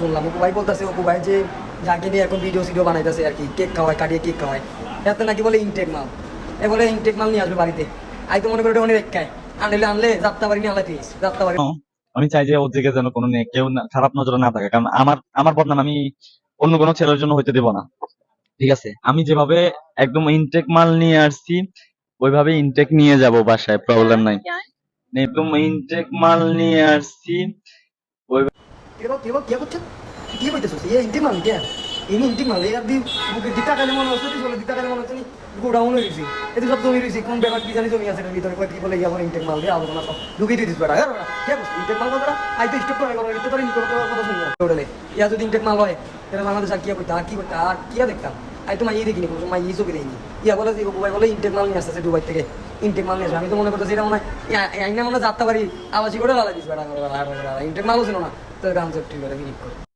শুনলাম অপু ভাই বলতেছে, অপু ভাই যে যাকে নিয়ে এখন ভিডিও বানাইতেছে আর কি, কেক খাওয়ায়, কাটিয়ে কেক খাওয়ায়, এতে নাকি বলে ইনটেক মাল, এ বলে ইনটেক মাল নিয়ে আসবে বাড়িতে। আই তো মনে করি ওটা অনেক রেখায় আনলে যাত্রা বাড়ি নিয়ে আলাই পিস যাত্রা বাড়ি। আমি চাই যে ওর দিকে যেন কোনো কেউ খারাপ নজরে না থাকে, কারণ আমার আমার বদনাম আমি অন্য কোনো ছেলের জন্য হইতে দেব না। ঠিক আছে, আমি যেভাবে একদম ইনটেক মাল নিয়ে আসছি ওইভাবে ইনটেক নিয়ে যাব বাসায়, প্রবলেম নাই। একদম ইনটেক মাল নিয়ে আসছি ওই। কে করছে, কি করতেছিস? এই ইনটেক মাল কে? ইনি ইনটেক মাল এই আর দি বুকের দিক টাকা মনে হচ্ছে, চলে দিক টাকা মনে হচ্ছে গোডাউন হয়ে গেছি, এতে সব জমি রয়েছে, কোন ব্যাপার কি জানি জমি আছে এর ভিতরে, কি বলে আমার ইনটেক মাল দিয়ে আলোচনা সব ঢুকিয়ে দিতিস বেড়া। কে করছিস ইনটেক মাল কথা? আই তো স্টপ করে করো, এটা তোর ইনটেক কথা শুনি ওটালে। ইয়া যদি ইনটেক মাল হয় তাহলে বাংলাদেশ আর কি করতে, আর কি করতে, আর কি দেখতাম। আই তো মাই দেখিনি, কোনো মাই চোখে দেখিনি। ইয়া বলে যে ভাই বলে ইনটেক মাল নিয়ে আসতেছে দুবাই থেকে, ইনটেক মাল নিয়ে আসবে। আমি তো মনে করতেছি এটা মনে হয় আইনা মনে যাত্রা বাড়ি আবাসি করে লালা দিস বেড়া, ইনটেক মালও ছিল না তোর গান চুক্তি করে বিনিয়োগ করে।